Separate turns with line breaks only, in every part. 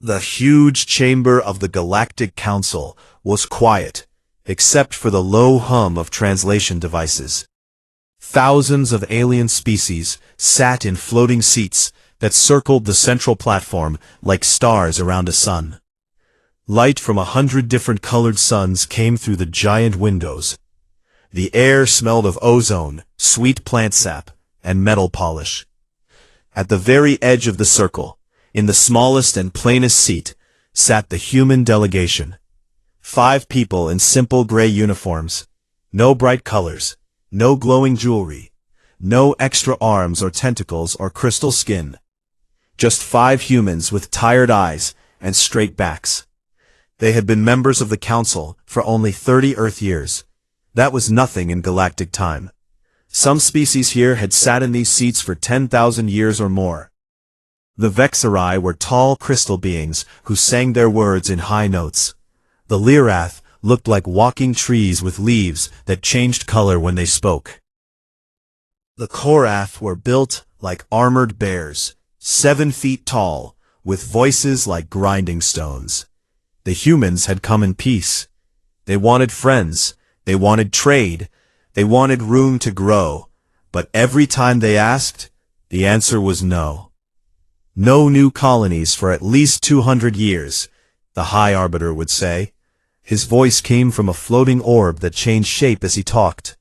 The huge chamber of the Galactic Council was quiet, except for the low hum of translation devices. Thousands of alien species sat in floating seats that circled the central platform like stars around a sun. Light from 100 different colored suns came through the giant windows. The air smelled of ozone, sweet plant sap, and metal polish. At the very edge of the circle, in the smallest and plainest seat, sat the human delegation. 5 people in simple gray uniforms. No bright colors, no glowing jewelry, no extra arms or tentacles or crystal skin. Just 5 humans with tired eyes and straight backs. They had been members of the Council for only 30 Earth years. That was nothing in galactic time. Some species here had sat in these seats for 10,000 years or more. The Vexari were tall crystal beings who sang their words in high notes. The Lyrath looked like walking trees with leaves that changed color when they spoke. The Korath were built like armored bears, 7 feet tall, with voices like grinding stones. The humans had come in peace. They wanted friends. They wanted trade. They wanted room to grow. But every time they asked, the answer was no. No new colonies for at least 200 years, the High Arbiter would say. His voice came from a floating orb that changed shape as he talked.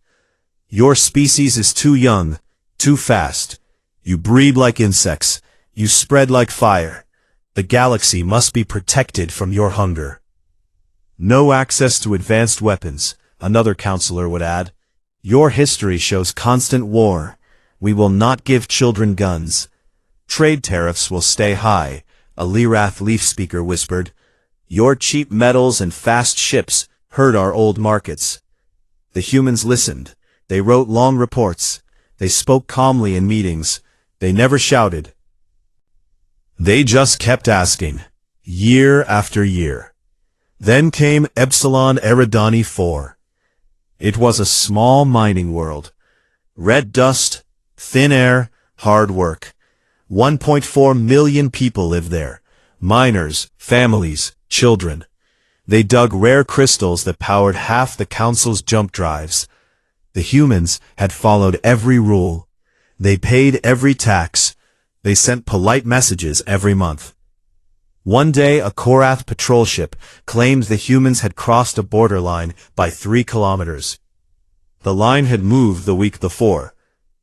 Your species is too young, too fast. You breed like insects. You spread like fire. The galaxy must be protected from your hunger. No access to advanced weapons, another counselor would add. Your history shows constant war. We will not give children guns. Trade tariffs will stay high, a Lyrath leaf speaker whispered. Your cheap metals and fast ships hurt our old markets. The humans listened. They wrote long reports. They spoke calmly in meetings. They never shouted. They just kept asking, year after year. Then came Epsilon Eridani 4. It was a small mining world. Red dust, thin air, hard work. 1.4 million people lived there. Miners, families, children. They dug rare crystals that powered half the Council's jump drives. The humans had followed every rule. They paid every tax. They sent polite messages every month. One day, a Korath patrol ship claimed the humans had crossed a borderline by 3 kilometers. The line had moved the week before.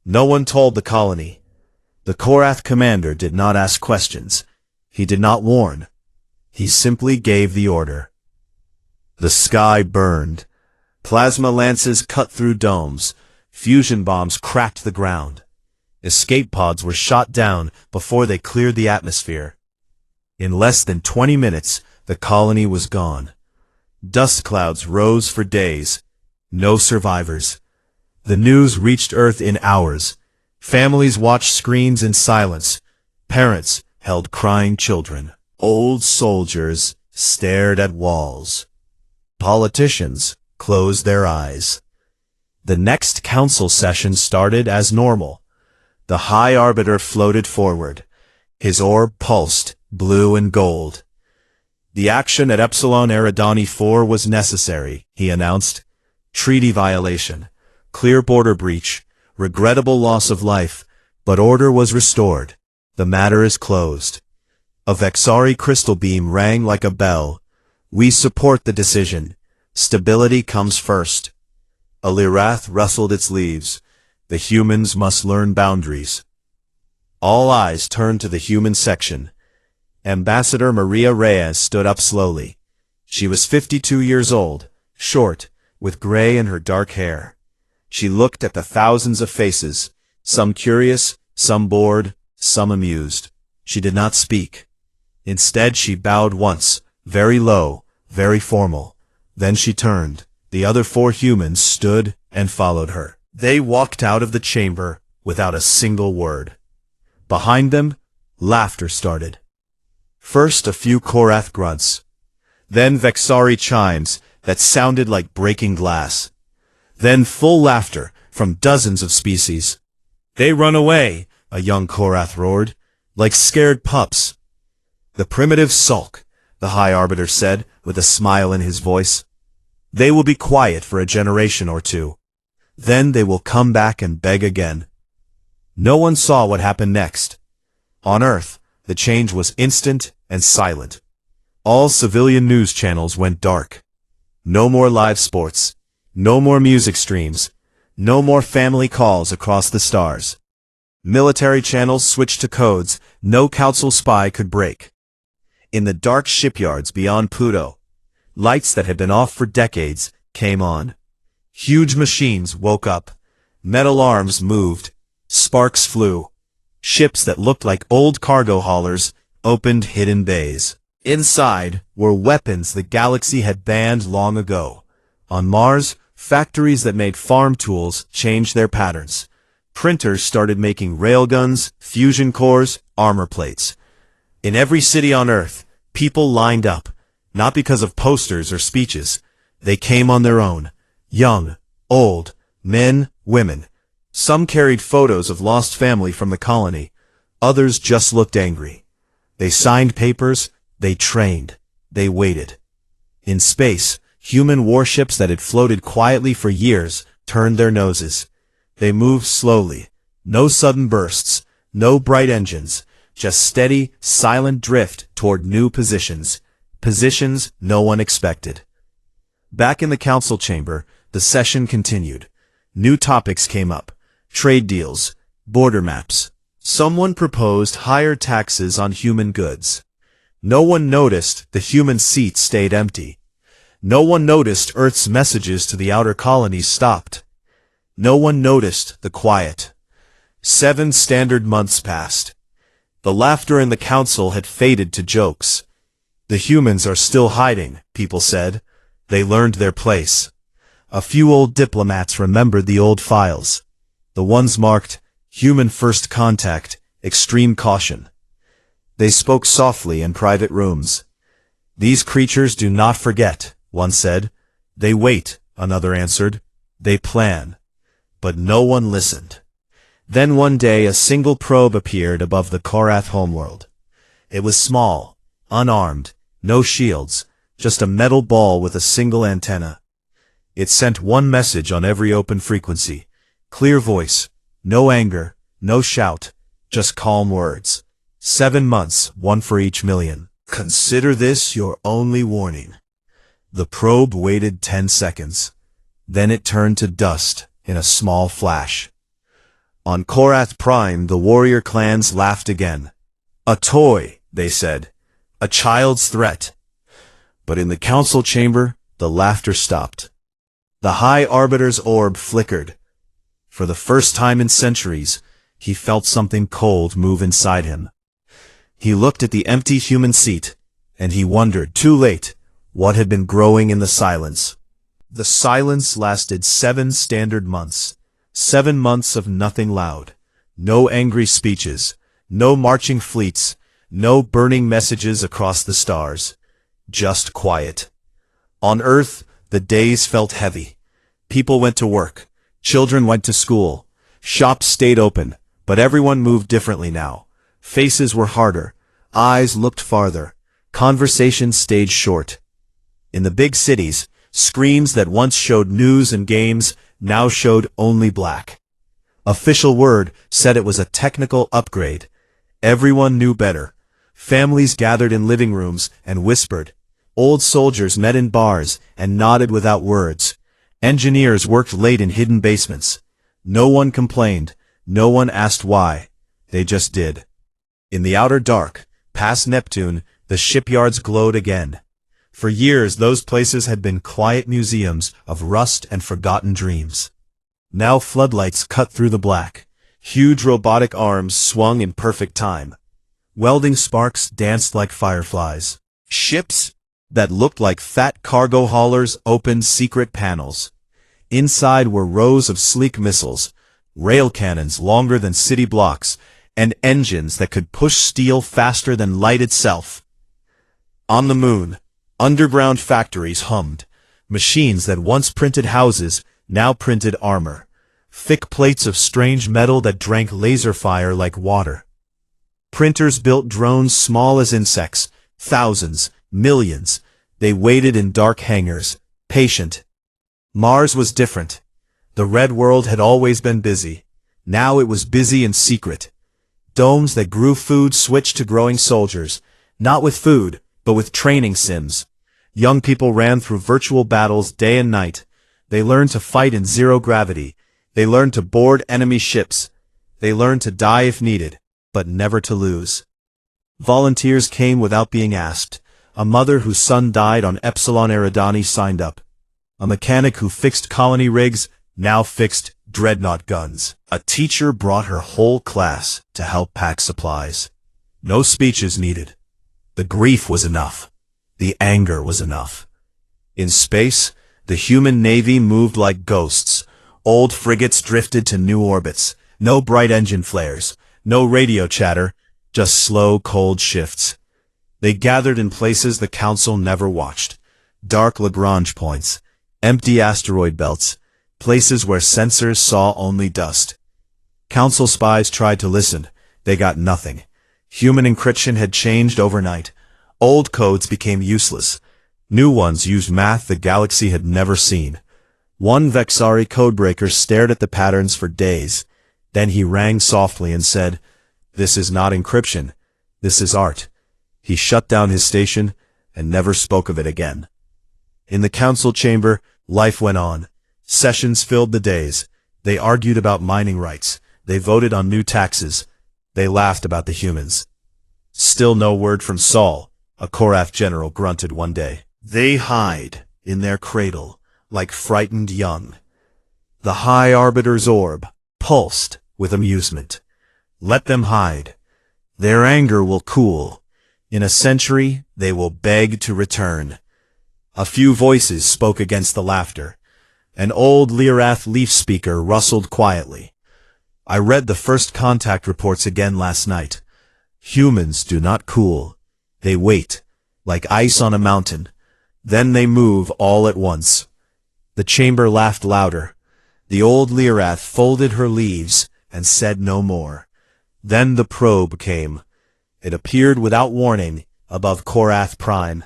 No one told the colony. The Korath commander did not ask questions. He did not warn. He simply gave the order. The sky burned. Plasma lances cut through domes. Fusion bombs cracked the ground. Escape pods were shot down before they cleared the atmosphere. In less than 20 minutes, the colony was gone. Dust clouds rose for days. No survivors. The news reached Earth in hours. Families watched screens in silence. Parents held crying children. Old soldiers stared at walls. Politicians closed their eyes. The next council session started as normal. The High Arbiter floated forward. His orb pulsed, blue and gold. The action at Epsilon Eridani 4 was necessary, he announced. Treaty violation, clear border breach, regrettable loss of life, but order was restored. The matter is closed. A Vexari crystal beam rang like a bell. We support the decision. Stability comes first. A Lyrath rustled its leaves. The humans must learn boundaries. All eyes turned to the human section. Ambassador Maria Reyes stood up slowly. She was 52 years old, short, with gray in her dark hair. She looked at the thousands of faces, some curious, some bored, some amused. She did not speak. Instead, she bowed once, very low, very formal. Then she turned. The other 4 humans stood and followed her. They walked out of the chamber without a single word. Behind them, laughter started. First a few Korath grunts. Then Vexari chimes that sounded like breaking glass. Then full laughter from dozens of species. They run away, a young Korath roared, like scared pups. The primitives sulk, the High Arbiter said, with a smile in his voice. They will be quiet for a generation or two. Then they will come back and beg again. No one saw what happened next. On Earth, the change was instant and silent. All civilian news channels went dark. No more live sports. No more music streams. No more family calls across the stars. Military channels switched to codes no council spy could break. In the dark shipyards beyond Pluto, lights that had been off for decades came on. Huge machines woke up. Metal arms moved. Sparks flew. Ships that looked like old cargo haulers opened hidden bays. Inside were weapons the galaxy had banned long ago. On Mars, factories that made farm tools changed their patterns. Printers started making railguns, fusion cores, armor plates. In every city on Earth, people lined up, not because of posters or speeches. They came on their own. Young, old, men, women. Some carried photos of lost family from the colony. Others just looked angry. They signed papers. They trained. They waited. In space, human warships that had floated quietly for years turned their noses. They moved slowly. No sudden bursts. No bright engines. Just steady, silent drift toward new positions. Positions no one expected. Back in the council chamber, the session continued. New topics came up. Trade deals. Border maps. Someone proposed higher taxes on human goods. No one noticed the human seats stayed empty. No one noticed Earth's messages to the outer colonies stopped. No one noticed the quiet. 7 standard months passed. The laughter in the council had faded to jokes. The humans are still hiding, people said. They learned their place. A few old diplomats remembered the old files. The ones marked, Human First Contact, Extreme Caution. They spoke softly in private rooms. These creatures do not forget, one said. They wait, another answered. They plan. But no one listened. Then one day a single probe appeared above the Korath homeworld. It was small, unarmed, no shields, just a metal ball with a single antenna. It sent one message on every open frequency. Clear voice, no anger, no shout, just calm words. 7 months, 1 for each million. Consider this your only warning. The probe waited 10 seconds. Then it turned to dust in a small flash. On Korath Prime, the warrior clans laughed again. A toy, they said. A child's threat. But in the council chamber, the laughter stopped. The High Arbiter's orb flickered. For the first time in centuries, he felt something cold move inside him. He looked at the empty human seat, and he wondered, too late, what had been growing in the silence. The silence lasted 7 standard months. 7 months of nothing loud. No angry speeches. No marching fleets. No burning messages across the stars. Just quiet. On Earth, the days felt heavy. People went to work. Children went to school. Shops stayed open, but everyone moved differently now. Faces were harder. Eyes looked farther. Conversations stayed short. In the big cities, screens that once showed news and games now showed only black. Official word said it was a technical upgrade. Everyone knew better. Families gathered in living rooms and whispered. Old soldiers met in bars and nodded without words. Engineers worked late in hidden basements. No one complained. No one asked why. They just did. In the outer dark, past Neptune, the shipyards glowed again. For years those places had been quiet museums of rust and forgotten dreams. Now floodlights cut through the black. Huge robotic arms swung in perfect time. Welding sparks danced like fireflies. Ships that looked like fat cargo haulers opened secret panels. Inside were rows of sleek missiles, rail cannons longer than city blocks, and engines that could push steel faster than light itself. On the moon, underground factories hummed. Machines that once printed houses now printed armor. Thick plates of strange metal that drank laser fire like water. Printers built drones small as insects, thousands, millions. They waited in dark hangars, patient. Mars was different. The Red World had always been busy. Now it was busy in secret. Domes that grew food switched to growing soldiers, not with food, but with training sims. Young people ran through virtual battles day and night. They learned to fight in zero gravity. They learned to board enemy ships. They learned to die if needed, but never to lose. Volunteers came without being asked. A mother whose son died on Epsilon Eridani signed up. A mechanic who fixed colony rigs now fixed dreadnought guns. A teacher brought her whole class to help pack supplies. No speeches needed. The grief was enough. The anger was enough. In space, the human navy moved like ghosts. Old frigates drifted to new orbits. No bright engine flares. No radio chatter. Just slow, cold shifts. They gathered in places the Council never watched. Dark Lagrange points. Empty asteroid belts. Places where sensors saw only dust. Council spies tried to listen. They got nothing. Human encryption had changed overnight. Old codes became useless. New ones used math the galaxy had never seen. One Vexari codebreaker stared at the patterns for days. Then he rang softly and said, "This is not encryption. This is art." He shut down his station and never spoke of it again. In the council chamber, life went on. Sessions filled the days. They argued about mining rights. They voted on new taxes. They laughed about the humans. Still no word from Saul, a Korath general grunted one day. They hide in their cradle like frightened young. The High Arbiter's orb pulsed with amusement. Let them hide. Their anger will cool. In a century, they will beg to return. A few voices spoke against the laughter. An old Lyrath leaf speaker rustled quietly. I read the first contact reports again last night. Humans do not cool. They wait, like ice on a mountain. Then they move all at once. The chamber laughed louder. The old Lyrath folded her leaves and said no more. Then the probe came. It appeared without warning above Korath Prime.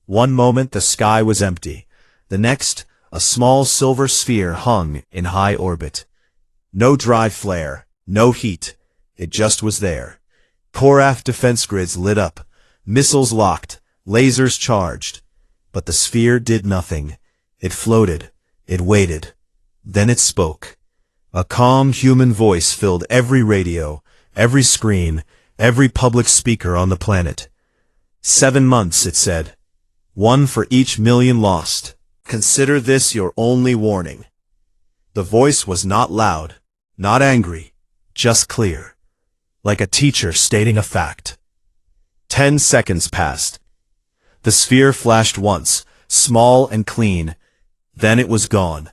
One moment the sky was empty. The next, a small silver sphere hung in high orbit. No drive flare, no heat. It just was there. Korath defense grids lit up. Missiles locked. Lasers charged. But the sphere did nothing. It floated. It waited. Then it spoke. A calm human voice filled every radio, every screen, every public speaker on the planet. 7 months, it said. 1 for each million lost. Consider this your only warning. The voice was not loud, not angry, just clear. Like a teacher stating a fact. 10 seconds passed. The sphere flashed once, small and clean. Then it was gone.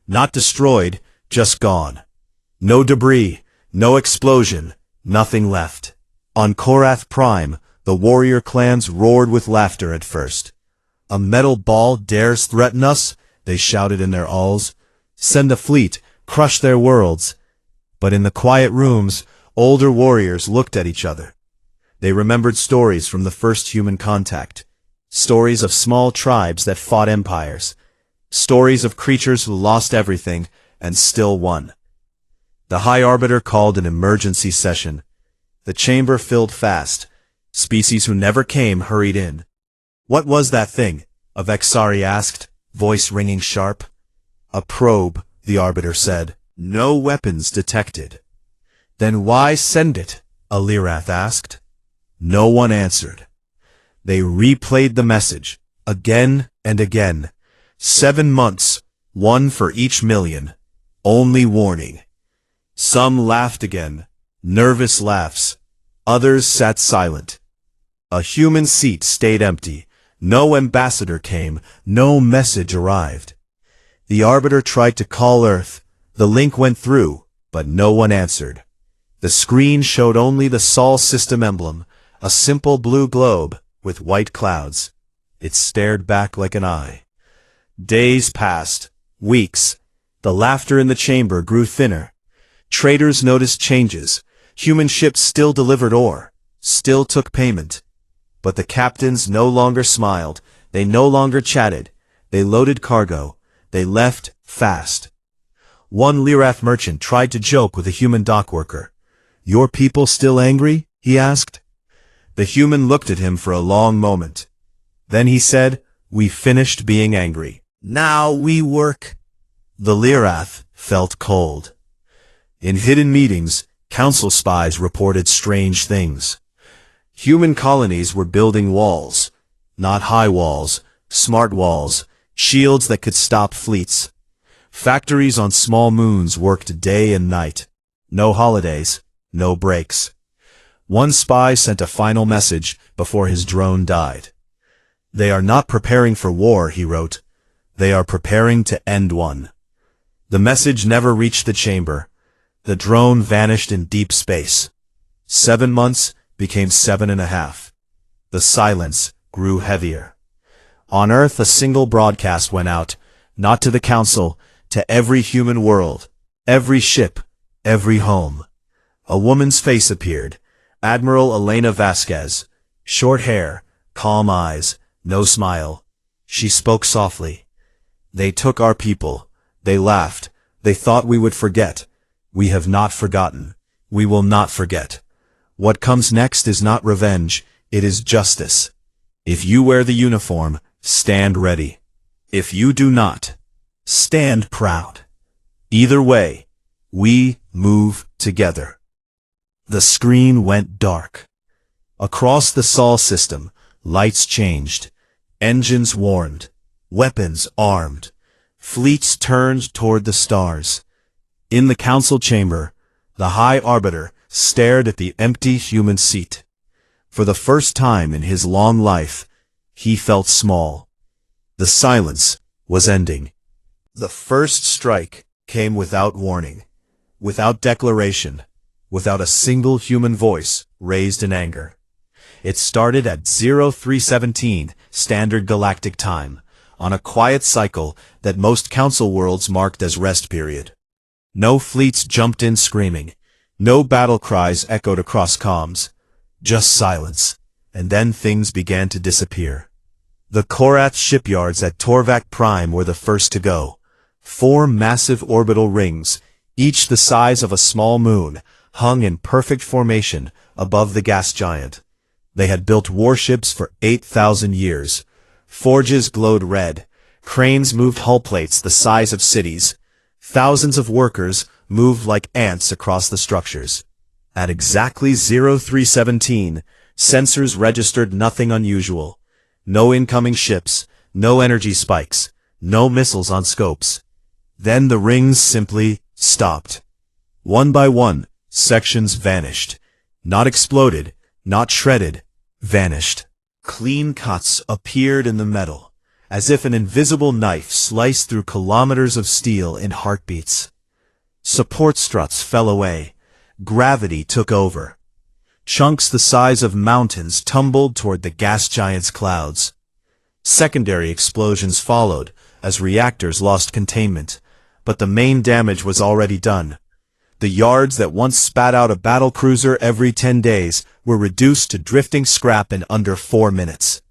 Not destroyed, just gone. No debris, no explosion, nothing left. On Korath Prime, the warrior clans roared with laughter at first. A metal ball dares threaten us, they shouted in their alls. Send a fleet, crush their worlds. But in the quiet rooms, older warriors looked at each other. They remembered stories from the first human contact. Stories of small tribes that fought empires. Stories of creatures who lost everything and still won. The High Arbiter called an emergency session. The chamber filled fast. Species who never came hurried in. What was that thing? A Vexari asked, voice ringing sharp. A probe, the Arbiter said. No weapons detected. Then why send it? A Lyrath asked. No one answered. They replayed the message, again and again. 7 months, 1 for each million. Only warning. Some laughed again, nervous laughs. Others sat silent. A human seat stayed empty. No ambassador came, no message arrived. The Arbiter tried to call Earth. The link went through, but no one answered. The screen showed only the Sol system emblem, a simple blue globe with white clouds. It stared back like an eye. Days passed, weeks. The laughter in the chamber grew thinner. Traders noticed changes. Human ships still delivered ore, still took payment. But the captains no longer smiled, they no longer chatted, they loaded cargo, they left fast. One Lirath merchant tried to joke with a human dockworker. "Your people still angry?" he asked. The human looked at him for a long moment. Then he said, "We finished being angry. Now we work." The Lirath felt cold. In hidden meetings, council spies reported strange things. Human colonies were building walls. Not high walls, smart walls, shields that could stop fleets. Factories on small moons worked day and night. No holidays, no breaks. One spy sent a final message before his drone died. "They are not preparing for war," he wrote. "They are preparing to end one." The message never reached the chamber. The drone vanished in deep space. 7 months became 7.5. The silence grew heavier. On Earth, a single broadcast went out, not to the council, to every human world, every ship, every home. A woman's face appeared, Admiral Elena Vasquez, short hair, calm eyes, no smile. She spoke softly. "They took our people. They laughed. They thought we would forget. We have not forgotten. We will not forget. What comes next is not revenge, it is justice. If you wear the uniform, stand ready. If you do not, stand proud. Either way, we move together." The screen went dark. Across the Sol system, lights changed. Engines warned. Weapons armed. Fleets turned toward the stars. In the council chamber, the High Arbiter stared at the empty human seat. For the first time in his long life, he felt small. The silence was ending. The first strike came without warning, without declaration, without a single human voice raised in anger. It started at 0317 Standard Galactic Time, on a quiet cycle that most council worlds marked as rest period. No fleets jumped in screaming. No battle cries echoed across comms. Just silence. And then things began to disappear. The Korath shipyards at Torvak Prime were the first to go. 4 massive orbital rings, each the size of a small moon, hung in perfect formation above the gas giant. They had built warships for 8,000 years. Forges glowed red. Cranes moved hull plates the size of cities. Thousands of workers moved like ants across the structures. At exactly 0317, sensors registered nothing unusual. No incoming ships, no energy spikes, no missiles on scopes. Then the rings simply stopped. One by one, sections vanished. Not exploded, not shredded, vanished. Clean cuts appeared in the metal, as if an invisible knife sliced through kilometers of steel in heartbeats. Support struts fell away. Gravity took over. Chunks the size of mountains tumbled toward the gas giant's clouds. Secondary explosions followed as reactors lost containment, but the main damage was already done. The yards that once spat out a battlecruiser every 10 days were reduced to drifting scrap in under 4 minutes.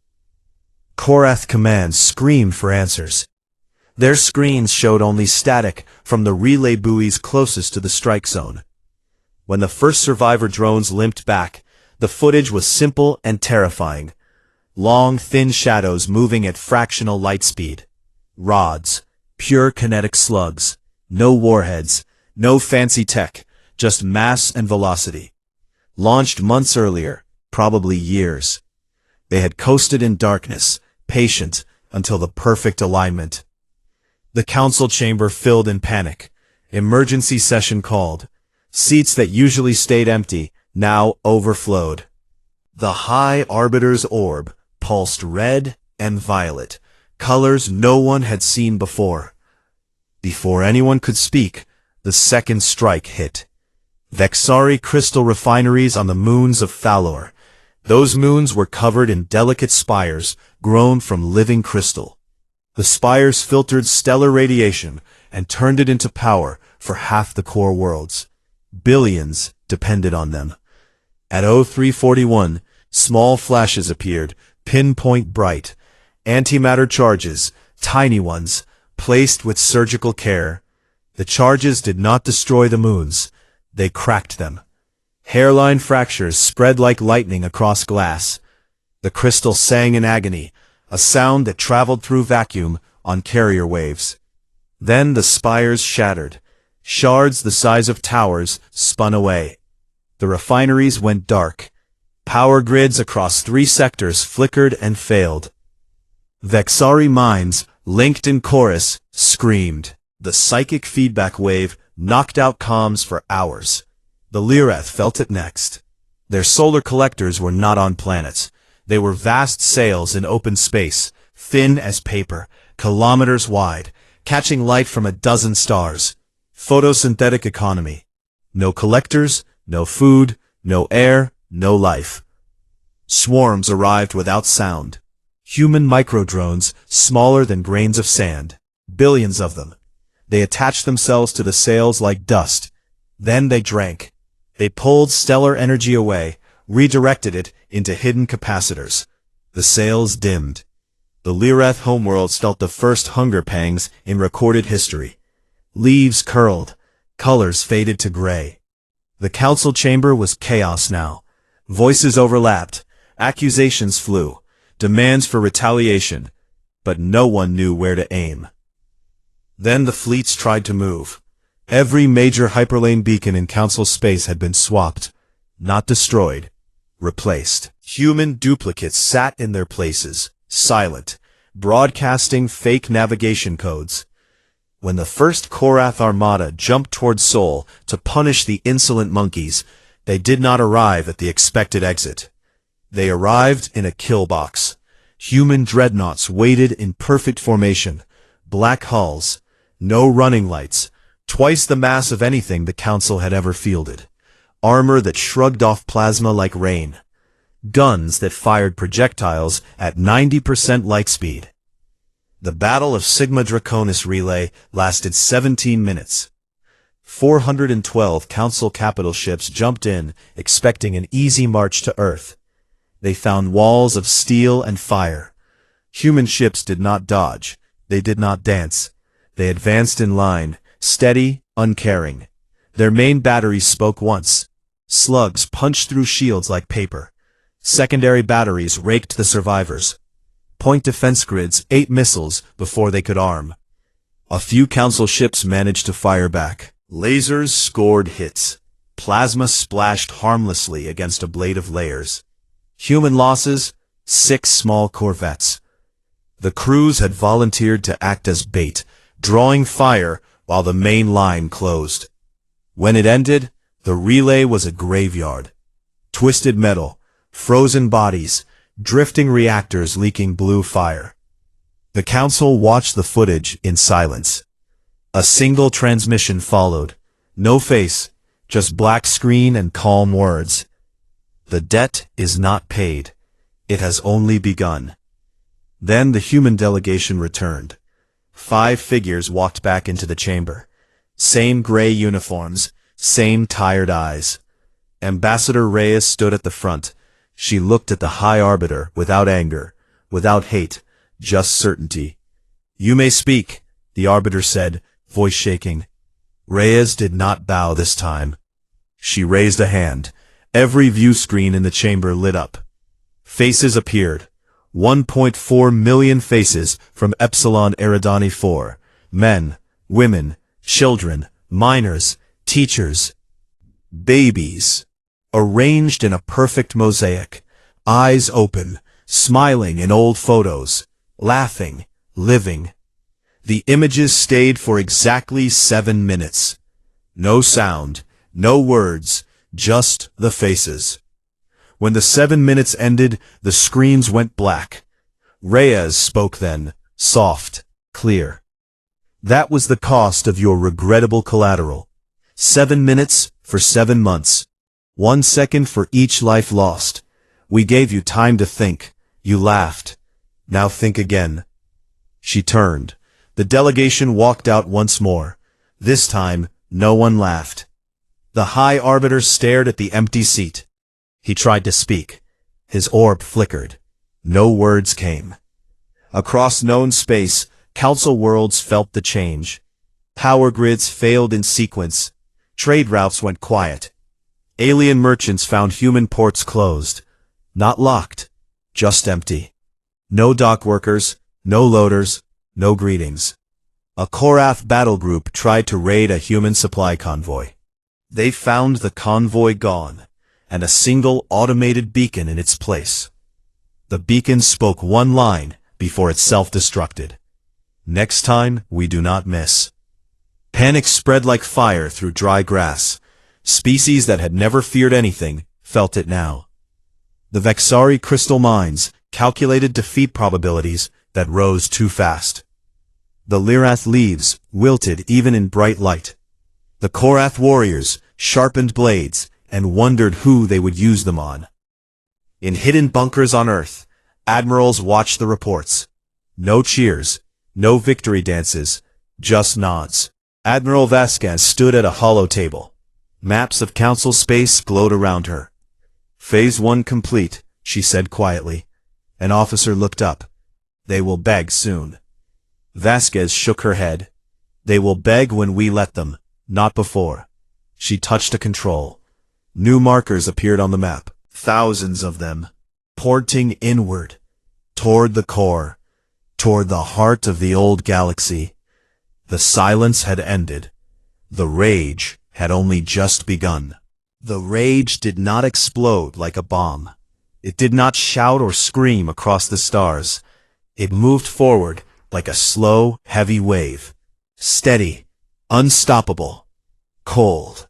Korath Command screamed for answers. Their screens showed only static from the relay buoys closest to the strike zone. When the first survivor drones limped back, the footage was simple and terrifying. Long, thin shadows moving at fractional light speed. Rods, pure kinetic slugs, no warheads, no fancy tech, just mass and velocity. Launched months earlier, probably years. They had coasted in darkness, patient, until the perfect alignment. The council chamber filled in panic. Emergency session called. Seats that usually stayed empty now overflowed. The High Arbiter's orb pulsed red and violet, colors no one had seen before. Before anyone could speak, the second strike hit. Vexari crystal refineries on the moons of Thalor. Those moons were covered in delicate spires grown from living crystal. The spires filtered stellar radiation and turned it into power for half the core worlds. Billions depended on them. At 0341, small flashes appeared, pinpoint bright. Antimatter charges, tiny ones, placed with surgical care. The charges did not destroy the moons. They cracked them. Hairline fractures spread like lightning across glass. The crystal sang in agony, a sound that traveled through vacuum on carrier waves. Then the spires shattered. Shards the size of towers spun away. The refineries went dark. Power grids across 3 sectors flickered and failed. Vexari mines, linked in chorus, screamed. The psychic feedback wave knocked out comms for hours. The Lirath felt it next. Their solar collectors were not on planets. They were vast sails in open space, thin as paper, kilometers wide, catching light from a dozen stars. Photosynthetic economy. No collectors, no food, no air, no life. Swarms arrived without sound. Human microdrones, smaller than grains of sand. Billions of them. They attached themselves to the sails like dust. Then they drank. They pulled stellar energy away, redirected it into hidden capacitors. The sails dimmed. The Lirath homeworlds felt the first hunger pangs in recorded history. Leaves curled. Colors faded to gray. The council chamber was chaos now. Voices overlapped. Accusations flew. Demands for retaliation. But no one knew where to aim. Then the fleets tried to move. Every major hyperlane beacon in council space had been swapped. Not destroyed. Replaced. Human duplicates sat in their places, silent, broadcasting fake navigation codes. When the first Korath armada jumped toward Sol to punish the insolent monkeys, they did not arrive at the expected exit. They arrived in a kill box. Human dreadnoughts waited in perfect formation. Black hulls. No running lights. Twice the mass of anything the council had ever fielded. Armor that shrugged off plasma like rain. Guns that fired projectiles at 90% light speed. The Battle of Sigma Draconis Relay lasted 17 minutes. 412 Council capital ships jumped in, expecting an easy march to Earth. They found walls of steel and fire. Human ships did not dodge. They did not dance. They advanced in line, steady, uncaring. Their main batteries spoke once. Slugs punched through shields like paper. Secondary batteries raked the survivors. Point defense grids ate missiles before they could arm. A few council ships managed to fire back. Lasers scored hits. Plasma splashed harmlessly against a blade of layers. Human losses, 6 small corvettes. The crews had volunteered to act as bait, drawing fire while the main line closed. When it ended, the relay was a graveyard. Twisted metal, frozen bodies, drifting reactors leaking blue fire. The council watched the footage in silence. A single transmission followed. No face, just black screen and calm words. The debt is not paid. It has only begun. Then the human delegation returned. 5 figures walked back into the chamber. Same gray uniforms, same tired eyes. Ambassador Reyes stood at the front. She looked at the High Arbiter without anger, without hate, just certainty. "You may speak," the Arbiter said, voice shaking. Reyes did not bow this time. She raised a hand. Every view screen in the chamber lit up. Faces appeared. 1.4 million faces from Epsilon Eridani 4. Men, women, children, minors, teachers, babies. Arranged in a perfect mosaic, eyes open, smiling in old photos, laughing, living. The images stayed for exactly 7 minutes. No sound, no words, just the faces. When the 7 minutes ended, the screens went black. Reyes spoke then, soft, clear. "That was the cost of your regrettable collateral. 7 minutes for 7 months. 1 second for each life lost. We gave you time to think. You laughed. Now think again." She turned. The delegation walked out once more. This time, no one laughed. The High Arbiter stared at the empty seat. He tried to speak. His orb flickered. No words came. Across known space, council worlds felt the change. Power grids failed in sequence. Trade routes went quiet. Alien merchants found human ports closed. Not locked, just empty. No dock workers, no loaders, no greetings. A Korath battle group tried to raid a human supply convoy. They found the convoy gone, and a single automated beacon in its place. The beacon spoke one line before it self-destructed. Next time, we do not miss. Panic spread like fire through dry grass. Species that had never feared anything felt it now. The Vexari crystal mines calculated defeat probabilities that rose too fast. The Lyrath leaves wilted even in bright light. The Korath warriors sharpened blades and wondered who they would use them on. In hidden bunkers on Earth, admirals watched the reports. No cheers, no victory dances, just nods. Admiral Vasquez stood at a hollow table. Maps of council space glowed around her. Phase 1 complete, she said quietly. An officer looked up. They will beg soon. Vasquez shook her head. They will beg when we let them, not before. She touched a control. New markers appeared on the map. Thousands of them. Porting inward. Toward the core. Toward the heart of the old galaxy. The silence had ended. The rage had only just begun. The rage did not explode like a bomb. It did not shout or scream across the stars. It moved forward like a slow, heavy wave. Steady, unstoppable, cold.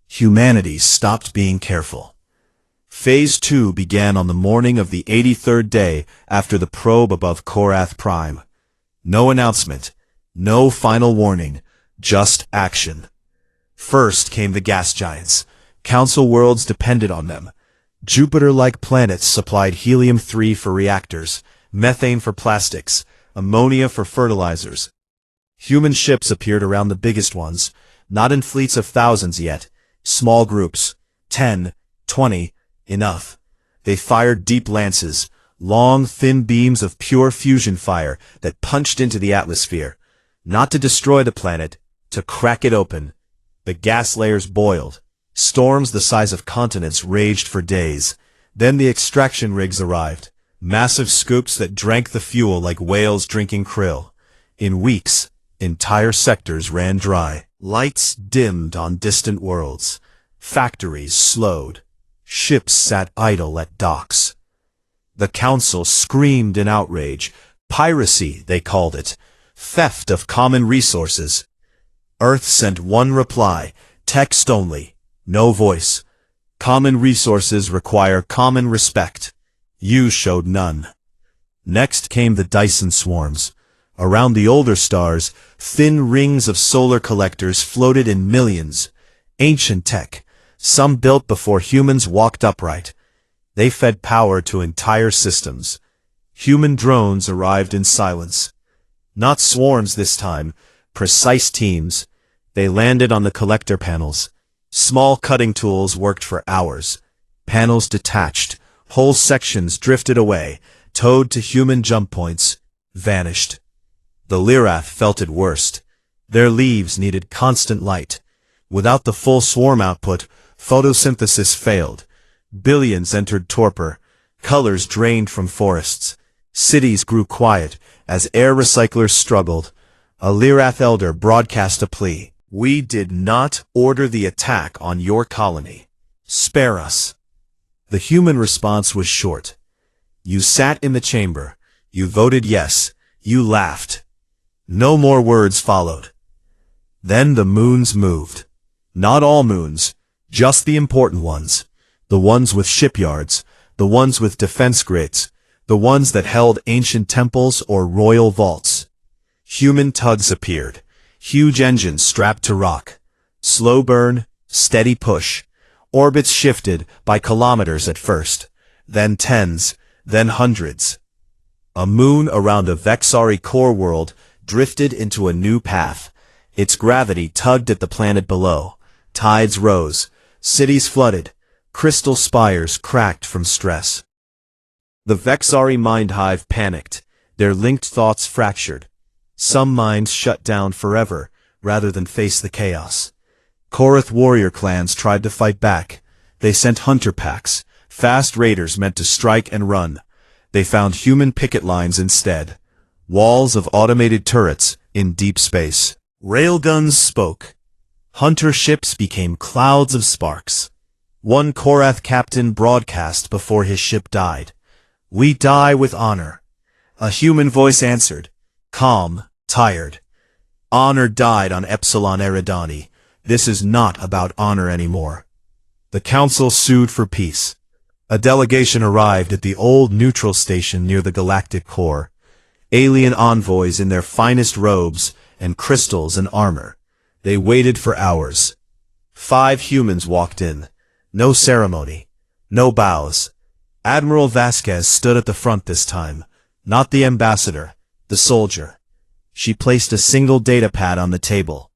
Humanity stopped being careful. Phase 2 began on the morning of the 83rd day after the probe above Korath Prime. No announcement, no final warning, just action. First came the gas giants. Council worlds depended on them. Jupiter-like planets supplied helium-3 for reactors, methane for plastics, ammonia for fertilizers. Human ships appeared around the biggest ones, not in fleets of thousands yet, small groups, 10, 20, enough. They fired deep lances, long, thin beams of pure fusion fire that punched into the atmosphere, not to destroy the planet, to crack it open. The gas layers boiled. Storms the size of continents raged for days. Then the extraction rigs arrived, massive scoops that drank the fuel like whales drinking krill. In weeks, entire sectors ran dry. Lights dimmed on distant worlds. Factories slowed. Ships sat idle at docks. The council screamed in outrage. Piracy, they called it. Theft of common resources. Earth sent one reply, text only, no voice. Common resources require common respect. You showed none. Next came the Dyson swarms. Around the older stars, thin rings of solar collectors floated in millions. Ancient tech, some built before humans walked upright. They fed power to entire systems. Human drones arrived in silence. Not swarms this time, precise teams. They landed on the collector panels. Small cutting tools worked for hours. Panels detached. Whole sections drifted away, towed to human jump points, vanished. The Lyrath felt it worst. Their leaves needed constant light. Without the full swarm output, photosynthesis failed. Billions entered torpor. Colors drained from forests. Cities grew quiet as air recyclers struggled. A Lyrath elder broadcast a plea. We did not order the attack on your colony. Spare us. The human response was short. You sat in the chamber. You voted yes. You laughed. No more words followed. Then the moons moved. Not all moons, just the important ones. The ones with shipyards, the ones with defense grids, the ones that held ancient temples or royal vaults. Human tugs appeared. Huge engines strapped to rock. Slow burn, steady push. Orbits shifted by kilometers at first, then tens, then hundreds. A moon around a Vexari core world drifted into a new path. Its gravity tugged at the planet below. Tides rose. Cities flooded. Crystal spires cracked from stress. The Vexari mind hive panicked, their linked thoughts fractured. Some minds shut down forever, rather than face the chaos. Korath warrior clans tried to fight back. They sent hunter packs, fast raiders meant to strike and run. They found human picket lines instead. Walls of automated turrets in deep space. Railguns spoke. Hunter ships became clouds of sparks. One Korath captain broadcast before his ship died. "We die with honor." A human voice answered, calm, tired. "Honor died on Epsilon Eridani. This is not about honor anymore." The council sued for peace. A delegation arrived at the old neutral station near the galactic core. Alien envoys in their finest robes and crystals and armor. They waited for hours. 5 humans walked in. No ceremony. No bows. Admiral Vasquez stood at the front this time. Not the ambassador. The soldier. She placed a single data pad on the table.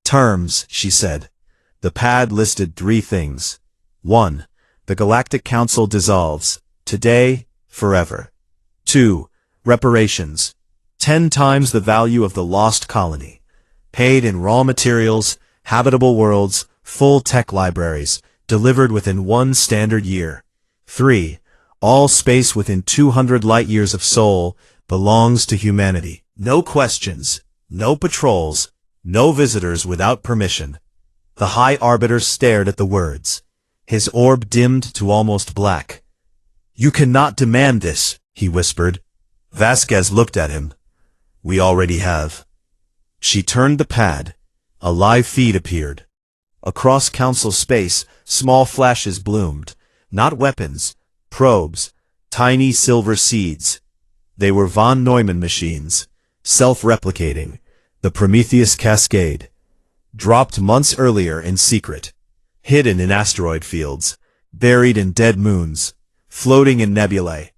"Terms," she said. The pad listed 3 things. 1. The Galactic Council dissolves. Today, forever. 2. Reparations. 10 times the value of the lost colony. Paid in raw materials, habitable worlds, full tech libraries, delivered within 1 standard year. 3. All space within 200 light-years of Sol belongs to humanity. No questions, no patrols, no visitors without permission. The High Arbiter stared at the words. His orb dimmed to almost black. "You cannot demand this," he whispered. Vasquez looked at him. "We already have." She turned the pad. A live feed appeared. Across council space, small flashes bloomed. Not weapons, probes, tiny silver seeds. They were von Neumann machines, self-replicating, the Prometheus Cascade. Dropped months earlier in secret, hidden in asteroid fields, buried in dead moons, floating in nebulae.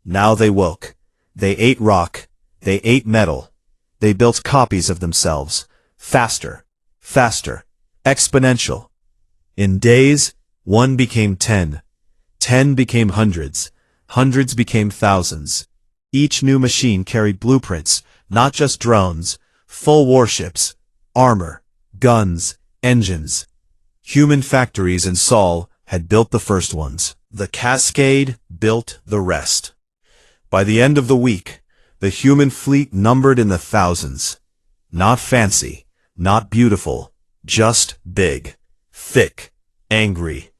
Now they woke. They ate rock. They ate metal. They built copies of themselves. Faster. Faster. Exponential. In days, 1 became 10. 10 became hundreds. Hundreds became thousands. Each new machine carried blueprints, not just drones, full warships, armor, guns, engines. Human factories in Sol had built the first ones. The Cascade built the rest. By the end of the week, the human fleet numbered in the thousands. Not fancy, not beautiful, just big, thick, angry.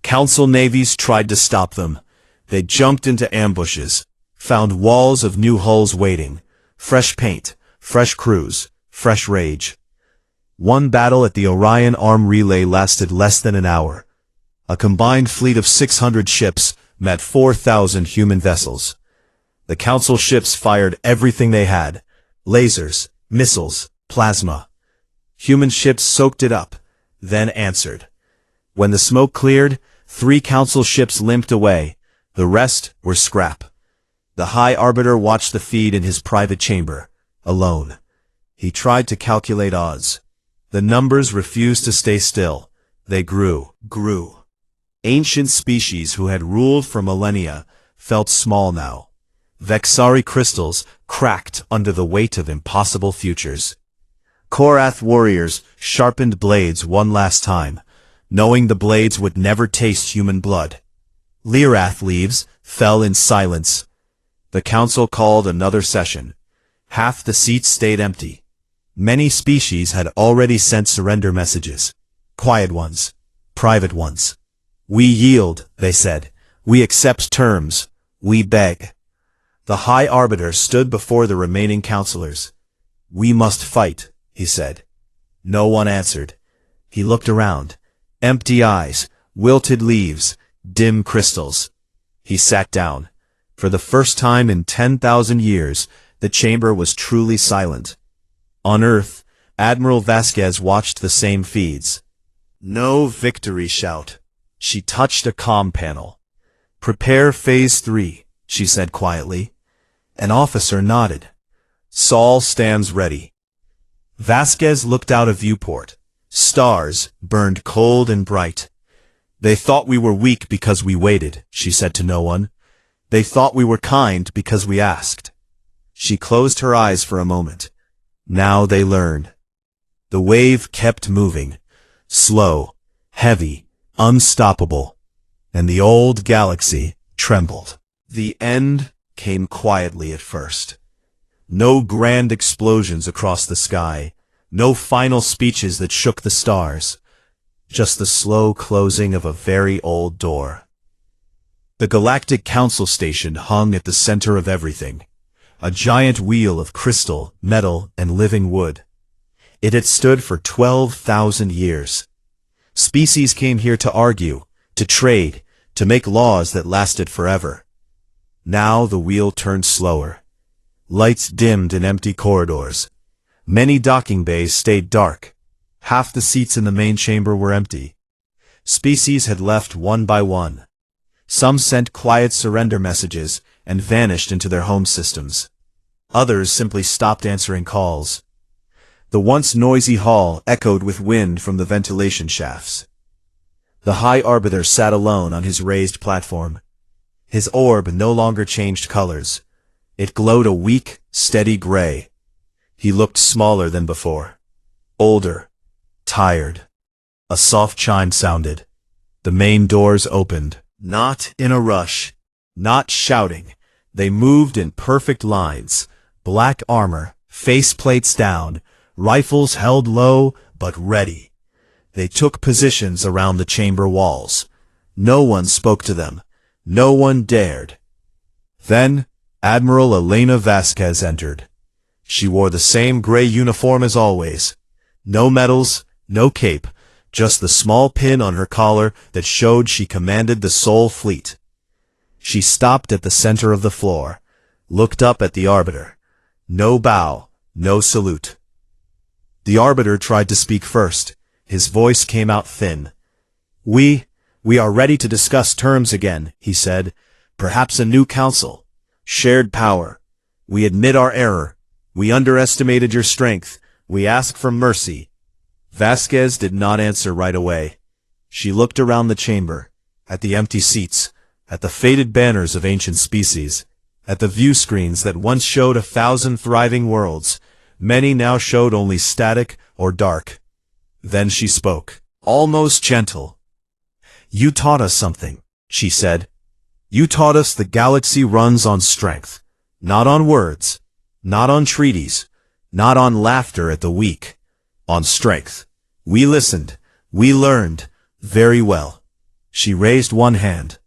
Council navies tried to stop them. They jumped into ambushes, found walls of new hulls waiting, fresh paint, fresh crews, fresh rage. One battle at the Orion Arm Relay lasted less than an hour. A combined fleet of 600 ships met 4,000 human vessels. The council ships fired everything they had: lasers, missiles, plasma. Human ships soaked it up, then answered. When the smoke cleared, 3 council ships limped away. The rest were scrap. The High Arbiter watched the feed in his private chamber, alone. He tried to calculate odds. The numbers refused to stay still. They grew. Ancient species who had ruled for millennia felt small now. Vexari crystals cracked under the weight of impossible futures. Korath warriors sharpened blades one last time, knowing the blades would never taste human blood. Lyrath leaves fell in silence. The council called another session. Half the seats stayed empty. Many species had already sent surrender messages. Quiet ones. Private ones. "We yield," they said. "We accept terms. We beg." The High Arbiter stood before the remaining councilors. "We must fight," he said. No one answered. He looked around. Empty eyes, wilted leaves, dim crystals. He sat down. For the first time in 10,000 years, the chamber was truly silent. On Earth, Admiral Vasquez watched the same feeds. No victory shout. She touched a comm panel. "Prepare Phase 3, she said quietly. An officer nodded. "Sol stands ready." Vasquez looked out a viewport. Stars burned cold and bright. They thought we were weak because we waited, she said to no one. They thought we were kind because we asked. She closed her eyes for a moment. Now they learned. The wave kept moving, slow, heavy, unstoppable, and the old galaxy trembled. The end came quietly at first. No grand explosions across the sky, no final speeches that shook the stars, just the slow closing of a very old door. The Galactic Council Station hung at the center of everything, a giant wheel of crystal, metal, and living wood. It had stood for 12,000 years. Species came here to argue, to trade, to make laws that lasted forever. Now the wheel turned slower. Lights dimmed in empty corridors. Many docking bays stayed dark. Half the seats in the main chamber were empty. Species had left one by one. Some sent quiet surrender messages and vanished into their home systems. Others simply stopped answering calls. The once noisy hall echoed with wind from the ventilation shafts. The High Arbiter sat alone on his raised platform. His orb no longer changed colors. It glowed a weak, steady gray. He looked smaller than before. Older. Tired. A soft chime sounded. The main doors opened. Not in a rush. Not shouting. They moved in perfect lines. Black armor, faceplates down, rifles held low but ready. They took positions around the chamber walls. No one spoke to them. No one dared. Then Admiral Elena Vasquez entered. She wore the same gray uniform as always. No medals, no cape, just the small pin on her collar that showed she commanded the Sol Fleet. She stopped at the center of the floor, looked up at the Arbiter. No bow, no salute. The Arbiter tried to speak first. His voice came out thin. We are ready to discuss terms again, he said. Perhaps a new council. Shared power. We admit our error. We underestimated your strength. We ask for mercy. Vasquez did not answer right away. She looked around the chamber, at the empty seats, at the faded banners of ancient species, at the view screens that once showed 1,000 thriving worlds. Many now showed only static or dark. Then she spoke, almost gentle. You taught us something, she said. You taught us the galaxy runs on strength, not on words, not on treaties, not on laughter at the weak, on strength. We listened, we learned, very well. She raised one hand.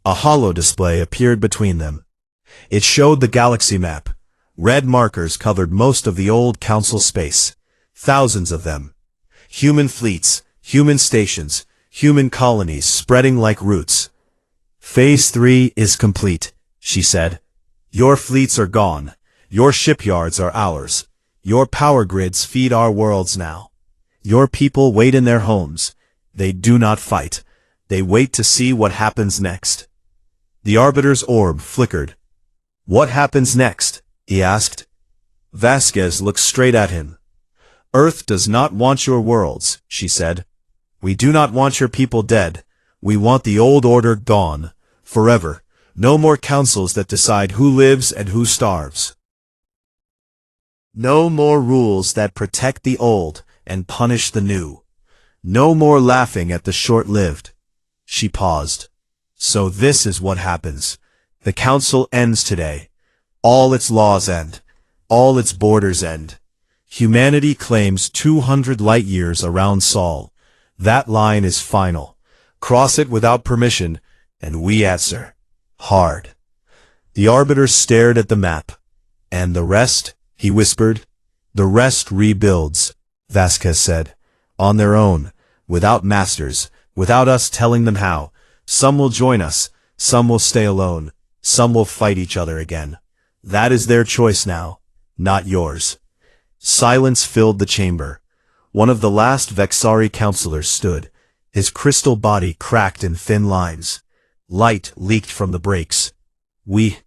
A holo display appeared between them. It showed the galaxy map. Red markers covered most of the old council space. Thousands of them. Human fleets, human stations, human colonies spreading like roots. Phase 3 is complete, she said. Your fleets are gone. Your shipyards are ours. Your power grids feed our worlds now. Your people wait in their homes. They do not fight. They wait to see what happens next. The Arbiter's orb flickered. What happens next? He asked. Vasquez looked straight at him. Earth does not want your worlds, she said. We do not want your people dead. We want the old order gone. Forever. No more councils that decide who lives and who starves. No more rules that protect the old and punish the new. No more laughing at the short-lived. She paused. So this is what happens. The council ends today. All its laws end. All its borders end. Humanity claims 200 light-years around Sol. That line is final. Cross it without permission, and we answer. Hard. The Arbiter stared at the map. And the rest, he whispered. The rest rebuilds, Vasquez said. On their own, without masters, without us telling them how. Some will join us, some will stay alone, some will fight each other again. That is their choice now, not yours. Silence filled the chamber. One of the last Vexari counselors stood, his crystal body cracked in thin lines. Light leaked from the breaks. We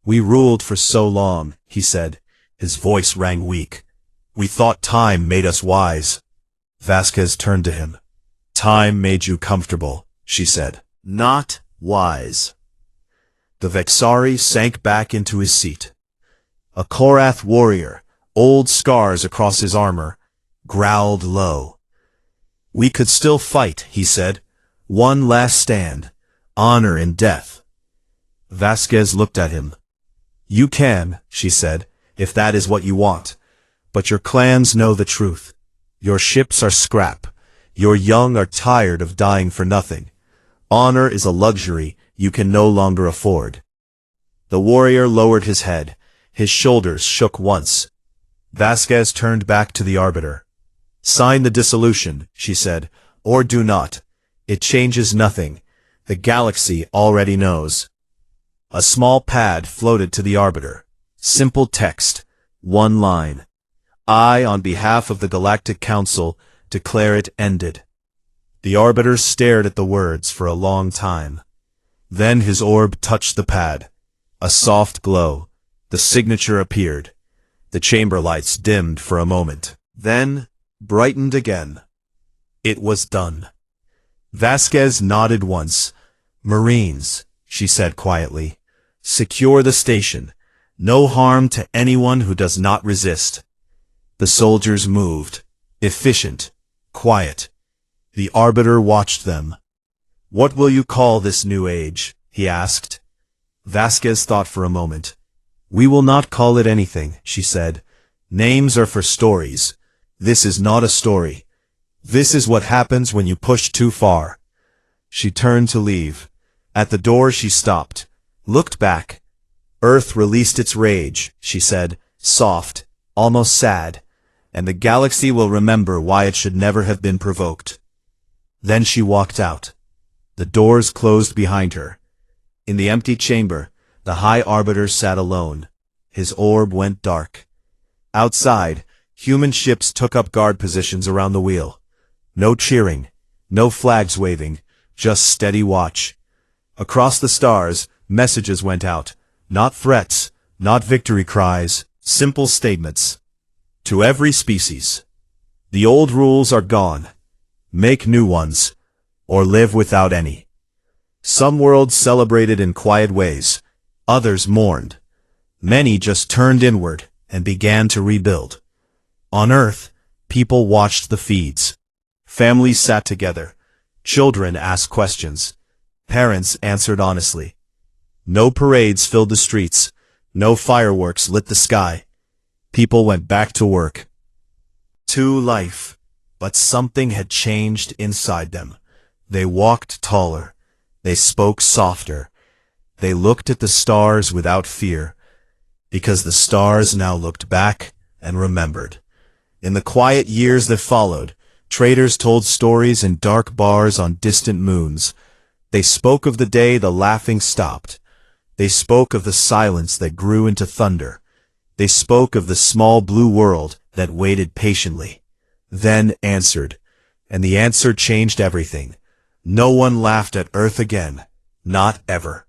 ruled for so long, he said. His voice rang weak. We thought time made us wise. Vasquez turned to him. Time made you comfortable, she said. Not wise. The Vexari sank back into his seat. A Korath warrior, old scars across his armor, growled low. We could still fight, he said. One last stand. Honor in death. Vasquez looked at him. You can, she said, if that is what you want. But your clans know the truth. Your ships are scrap. Your young are tired of dying for nothing. Honor is a luxury you can no longer afford. The warrior lowered his head. His shoulders shook once. Vasquez turned back to the Arbiter. Sign the dissolution, she said, or do not. It changes nothing. The galaxy already knows. A small pad floated to the Arbiter. Simple text. One line. I, on behalf of the Galactic Council, declare it ended. The Arbiter stared at the words for a long time. Then his orb touched the pad. A soft glow. The signature appeared. The chamber lights dimmed for a moment, then brightened again. It was done. Vasquez nodded once. Marines, she said quietly. Secure the station. No harm to anyone who does not resist. The soldiers moved. Efficient. Quiet. The Arbiter watched them. What will you call this new age? He asked. Vasquez thought for a moment. We will not call it anything, she said. Names are for stories. This is not a story. This is what happens when you push too far. She turned to leave. At the door she stopped. Looked back. Earth released its rage, she said, soft, almost sad, and the galaxy will remember why it should never have been provoked. Then she walked out. The doors closed behind her. In the empty chamber, the High Arbiter sat alone. His orb went dark. Outside, human ships took up guard positions around the wheel. No cheering, no flags waving, just steady watch. Across the stars, messages went out. Not threats, not victory cries, simple statements. To every species. The old rules are gone. Make new ones, or live without any. Some worlds celebrated in quiet ways. Others mourned. Many just turned inward and began to rebuild. On Earth, people watched the feeds. Families sat together. Children asked questions. Parents answered honestly. No parades filled the streets. No fireworks lit the sky. People went back to work. To life. But something had changed inside them. They walked taller. They spoke softer. They looked at the stars without fear, because the stars now looked back and remembered. In the quiet years that followed, traders told stories in dark bars on distant moons. They spoke of the day the laughing stopped. They spoke of the silence that grew into thunder. They spoke of the small blue world that waited patiently, then answered, and the answer changed everything. No one laughed at Earth again, not ever.